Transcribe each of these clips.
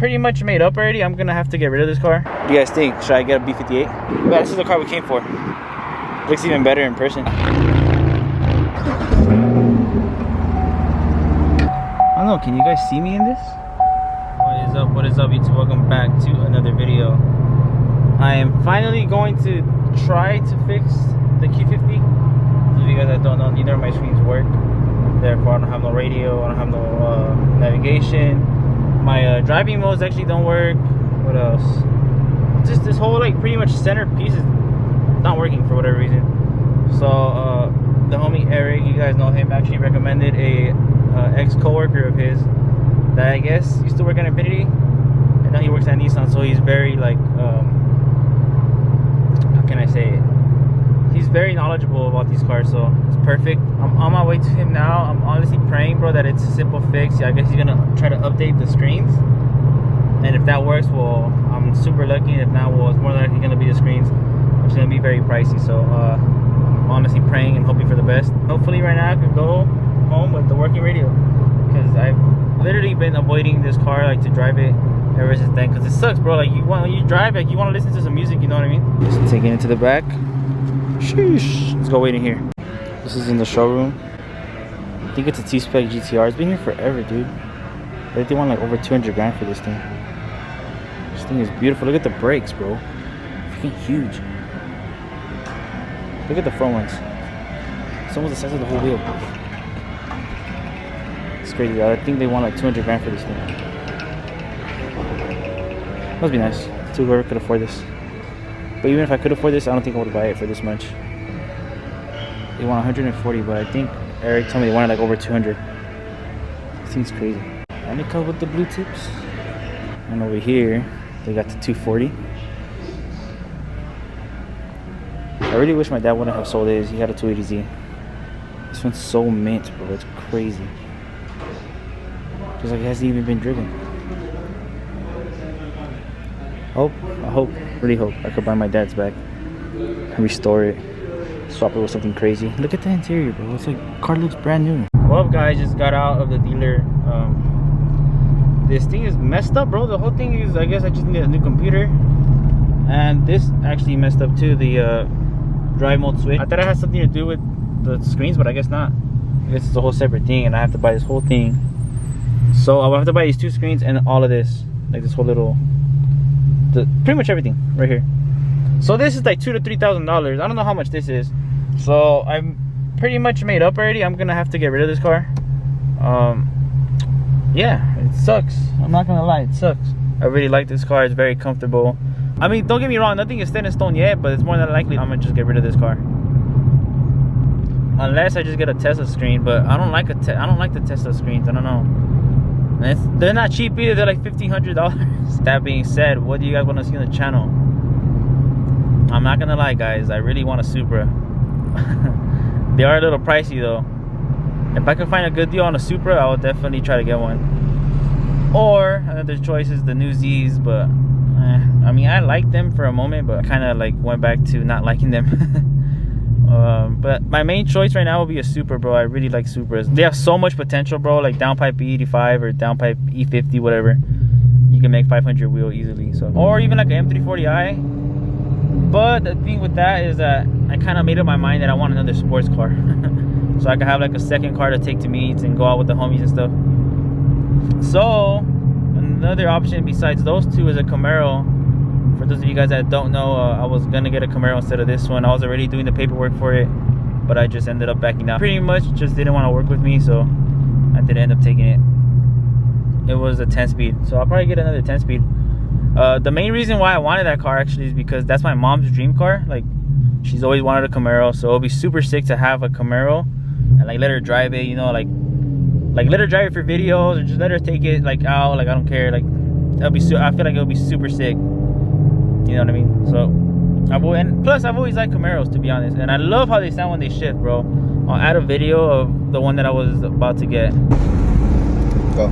pretty much made up already. I'm gonna have to get rid of this car. What do you guys think? Should I get a B58? Yeah, this is the car we came for. Looks even better in person. I don't know, can you guys see me in this? What is up YouTube? Welcome back to another video. I am finally going to try to fix the Q50. Those of you guys that don't know, neither of my screens work. Therefore I don't have no radio, I don't have no navigation. My driving modes actually don't work. What else? Just this whole like pretty much center piece is not working for whatever reason. So the homie Eric, you guys know him, actually recommended a ex-coworker of his that I guess used to work at Infinity, and now he works at Nissan. So he's very like how can I say it? He's very knowledgeable about these cars, so it's perfect. I'm on my way to him now. I'm honestly praying, bro, that it's a simple fix. Yeah, I guess he's gonna try to update the screens, and if that works, well, I'm super lucky. If not, well, it's more likely gonna be the screens, which is gonna be very pricey. So I'm honestly praying and hoping for the best. Hopefully right now I could go home with the working radio, because I've literally been avoiding this car, like, to drive it ever since then, because it sucks, bro. Like, when you drive, like, you want to listen to some music, you know what I mean? Just taking it to the back. Sheesh. Let's go wait in here. This is in the showroom. I think it's a T-Spec GTR. It's been here forever, dude. I think they want like over 200 grand for this thing. This thing is beautiful. Look at the brakes, bro. Freaking huge. Look at the front ones. It's almost the size of the whole wheel. It's crazy. I think they want like 200 grand for this thing. Must be nice to whoever could afford this. But even if I could afford this, I don't think I would buy it for this much. They want 140, but I think Eric told me they wanted like over 200. This thing's crazy. And it comes with the blue tips. And over here, they got the 240. I really wish my dad wouldn't have sold his. He had a 280Z. This one's so mint, bro. It's crazy. Just like it hasn't even been driven. I hope, really hope I could buy my dad's back and restore it, swap it with something crazy. Look at the interior, bro. It's like, car looks brand new. Well, guys, just got out of the dealer. This thing is messed up, bro. The whole thing is, I guess I just need a new computer, and this actually messed up too, the drive mode switch. I thought it had something to do with the screens, but I guess not. I guess it's a whole separate thing, and I have to buy this whole thing. So I'll have to buy these two screens and all of this, like this whole little, pretty much everything right here. So this is like $2,000 to $3,000. I don't know how much this is. So I'm pretty much made up already. I'm gonna have to get rid of this car. Yeah, it sucks. I'm not gonna lie, it sucks. I really like this car. It's very comfortable. I mean, don't get me wrong, nothing is set in stone yet, but it's more than likely I'm gonna just get rid of this car, unless I just get a Tesla screen. But I don't like the Tesla screens. I don't know. They're not cheap either. They're like $1,500. That being said, what do you guys want to see on the channel? I'm not gonna lie, guys, I really want a Supra. They are a little pricey though. If I can find a good deal on a Supra, I will definitely try to get one. Or another choice is the new Z's, but I mean, I liked them for a moment, but I kind of like went back to not liking them. But my main choice right now will be a Supra, bro. I really like Supras. They have so much potential, bro. Like downpipe E85 or downpipe E50, whatever. You can make 500 wheel easily. So, or even like an M340i. But the thing with that is that I kind of made up my mind that I want another sports car. So I can have like a second car to take to meets and go out with the homies and stuff. So another option besides those two is a Camaro. For those of you guys that don't know, I was gonna get a Camaro instead of this one. I was already doing the paperwork for it, but I just ended up backing out. Pretty much just didn't want to work with me, so I didn't end up taking it. It was a 10-speed, so I'll probably get another 10-speed. The main reason why I wanted that car actually is because that's my mom's dream car. Like, she's always wanted a Camaro, so it'll be super sick to have a Camaro and like let her drive it, you know, like let her drive it for videos, or just let her take it like out. Like, I don't care. Like, that'll be I feel like it'll be super sick. You know what I mean? So and plus I've always liked Camaros, to be honest, and I love how they sound when they shift, bro. I'll add a video of the one that I was about to get. Go.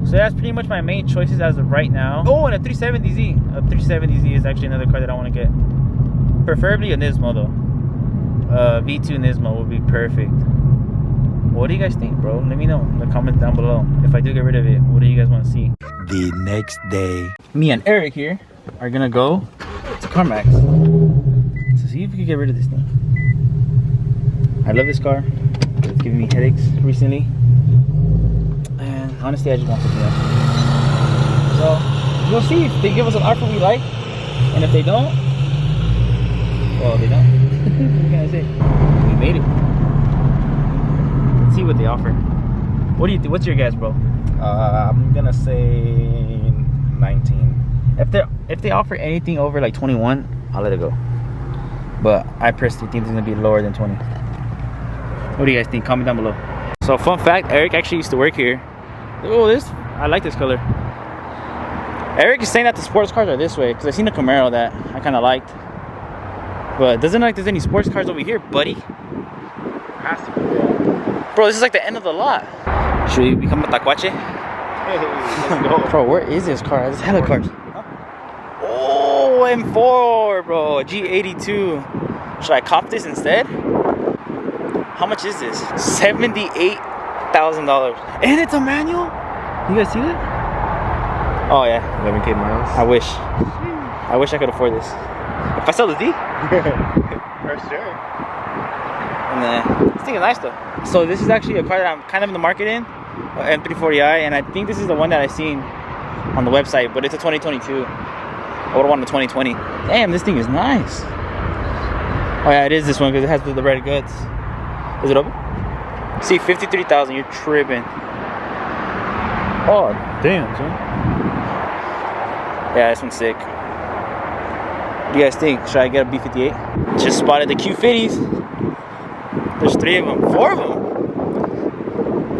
So that's pretty much my main choices as of right now. Oh, and a 370Z. A 370Z is actually another car that I want to get. Preferably a Nismo though. V2 Nismo would be perfect. What do you guys think, bro? Let me know in the comments down below. If I do get rid of it, what do you guys want to see? The next day. Me and Eric here are gonna go to CarMax to see if we can get rid of this thing. I love this car. It's giving me headaches recently. And honestly, I just want something else. So, we'll see if they give us an offer we like. And if they don't, well, they don't. What can I say? We made it. Let's see what they offer. What do you think? What's your guess, bro? I'm gonna say 19. If they offer anything over like 21, I'll let it go. But I personally think it's gonna be lower than 20. What do you guys think? Comment down below. So fun fact, Eric actually used to work here. Oh, I like this color. Eric is saying that the sports cars are this way because I seen a Camaro that I kind of liked. But it doesn't look like there's any sports cars over here, buddy. Bro, this is like the end of the lot. Should we become a tacuache? Hey, let's go. Bro, where is this car? There's hella cars. Oh, M4, bro. G82. Should I cop this instead? How much is this? $78,000. And it's a manual? You guys see that? Oh, yeah. 11K miles. I wish I could afford this. If I sell the D? For sure. And this thing is nice though. So this is actually a car that I'm kind of in the market in, M340i, and I think this is the one that I seen on the website, but it's a 2022. I would want a 2020. Damn, this thing is nice. Oh yeah, it is this one because it has the red guts. Is it open? See, 53,000. You're tripping. Oh damn, son. Yeah, this one's sick. What do you guys think? Should I get a B58? Just spotted the Q50s. There's 3 of them. 4 of them?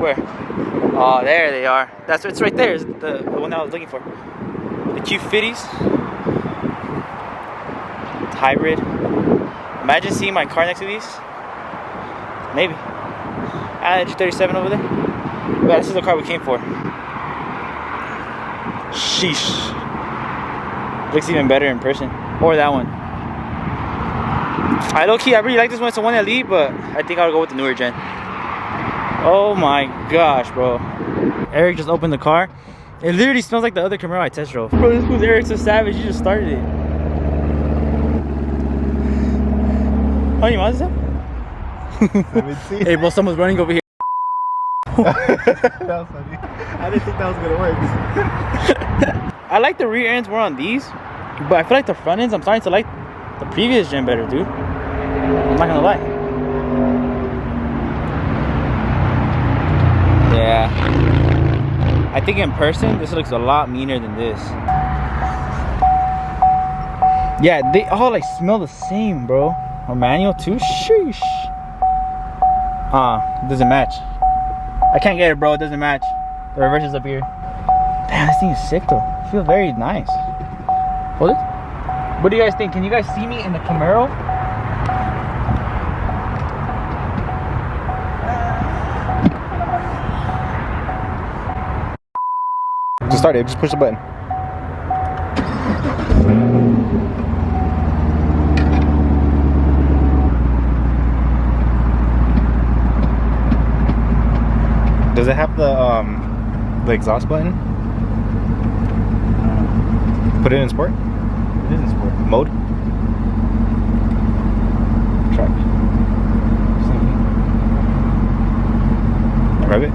Where? Oh, there they are. It's right there. It's the one that I was looking for. The Q50s. It's hybrid. Imagine seeing my car next to these. Maybe. G37 over there. Yeah, this is the car we came for. Sheesh. Looks even better in person. Or that one. I really like this one. It's a 1LE, but I think I'll go with the newer gen. Oh my gosh, bro. Eric just opened the car. It literally smells like the other Camaro I test drove. Bro, this was Eric's so savage. He just started it. How many miles is that? 17. Hey, bro, someone's running over here. That was funny. I didn't think that was gonna work. I like the rear ends more on these, but I feel like the front ends, I'm starting to like the previous gen better, dude. I'm not gonna lie. Yeah. I think in person, this looks a lot meaner than this. Yeah, they all like smell the same, bro. A manual too? Sheesh. It doesn't match. I can't get it, bro. It doesn't match. The reverse is up here. Damn, this thing is sick though. It feels very nice. Hold it. What do you guys think? Can you guys see me in the Camaro? Just start it. Just push the button. Does it have the exhaust button? Put it in sport. It is in sport. Mode. Track. Rev it.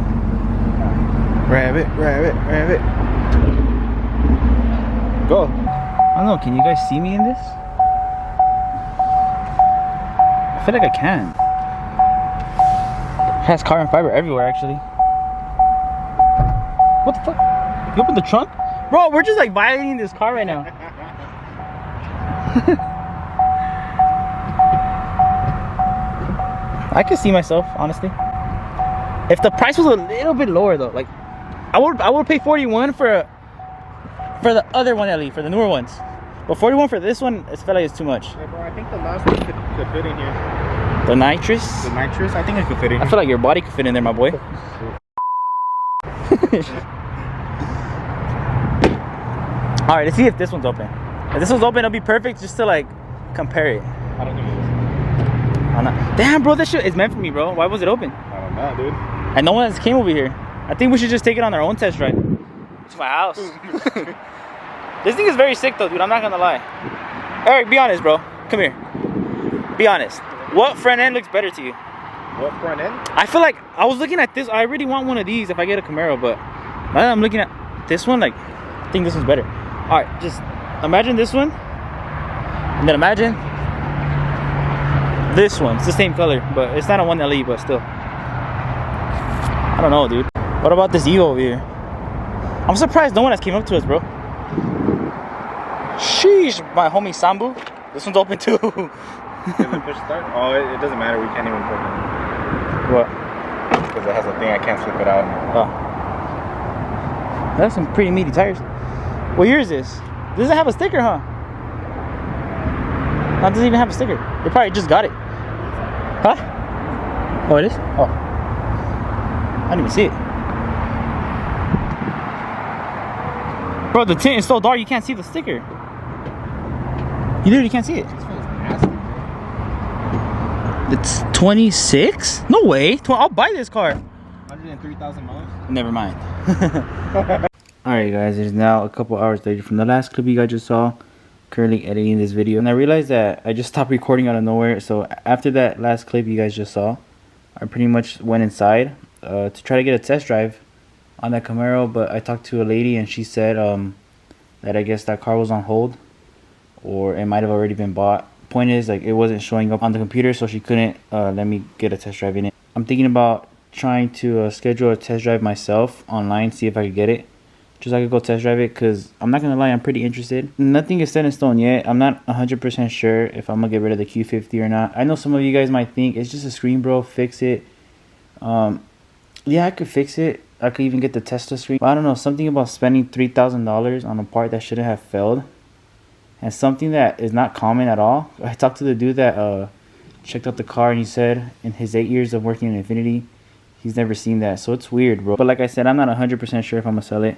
Rev it. Rev it. Rev it. Go. I don't know. Can you guys see me in this? I feel like I can. It has carbon fiber everywhere, actually. What the fuck? You opened the trunk? Bro, we're just like violating this car right now. I can see myself, honestly. If the price was a little bit lower though, like I would pay 41 for the other one at least, for the newer ones. But 41 for this one, it felt like it's too much. Yeah, bro, I think the last one could fit in here. The nitrous? The nitrous? I think it could fit in here. I feel like your body could fit in there, my boy. Alright, let's see if this one's open. If this one's open, it'll be perfect just to like compare it. I don't think it is. Damn, bro, that shit is meant for me, bro. Why was it open? I don't know, dude. And no one else came over here. I think we should just take it on our own test drive. To my house. This thing is very sick though, dude. I'm not gonna lie. Eric, be honest, bro. Come here. Be honest. What front end looks better to you? What front end? I feel like I was looking at this. I really want one of these if I get a Camaro, but now that I'm looking at this one, like, I think this one's better. All right, just imagine this one, and then imagine this one. It's the same color, but it's not a 1LE, but still. I don't know, dude. What about this Evo over here? I'm surprised no one has came up to us, bro. Sheesh, my homie Sambu. This one's open too. Can we push start? Oh, it doesn't matter. We can't even put it. What? Because it has a thing. I can't flip it out. Oh. That's some pretty meaty tires. What year is this? This doesn't have a sticker, huh? No, it doesn't even have a sticker. They probably just got it. Huh? Oh, it is? Oh. I didn't even see it. Bro, the tint is so dark you can't see the sticker. You literally can't see it. This one's nasty, bro. It's 26? No way. I'll buy this car. 103,000 miles? Never mind. Alright guys, it is now a couple hours later from the last clip you guys just saw. Currently editing this video. And I realized that I just stopped recording out of nowhere. So after that last clip you guys just saw, I pretty much went inside to try to get a test drive on that Camaro. But I talked to a lady and she said that I guess that car was on hold, or it might have already been bought. Point is, like, it wasn't showing up on the computer, so she couldn't let me get a test drive in it. I'm thinking about trying to schedule a test drive myself online, see if I could get it, just so I could go test drive it, because I'm not gonna lie, I'm pretty interested. Nothing is set in stone yet. I'm not 100% sure if I'm gonna get rid of the Q50 or not. I know some of you guys might think it's just a screen, bro, fix it. Yeah, I could fix it. I could even get the Tesla screen, but I don't know, something about spending $3,000 on a part that shouldn't have failed, and something that is not common at all. I talked to the dude that checked out the car, and he said in his 8 years of working in Infiniti, he's never seen that. So it's weird, bro. But like I said, I'm not 100% sure if I'm gonna sell it.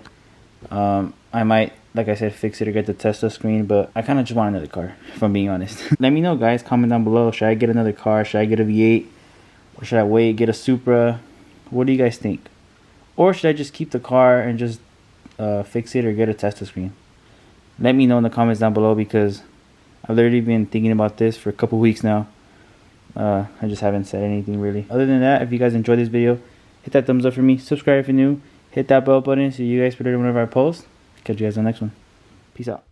I might, like I said, fix it or get the Tesla screen, but I kind of just want another car, if I'm being honest. Let me know, guys. Comment down below. Should I get another car? Should I get a V8? Or should I wait, get a Supra? What do you guys think? Or should I just keep the car and just fix it or get a Tesla screen? Let me know in the comments down below, because I've literally been thinking about this for a couple weeks now. I just haven't said anything really. Other than that, if you guys enjoyed this video, hit that thumbs up for me. Subscribe if you're new. Hit that bell button so you guys can notified whenever I post. Catch you guys on the next one. Peace out.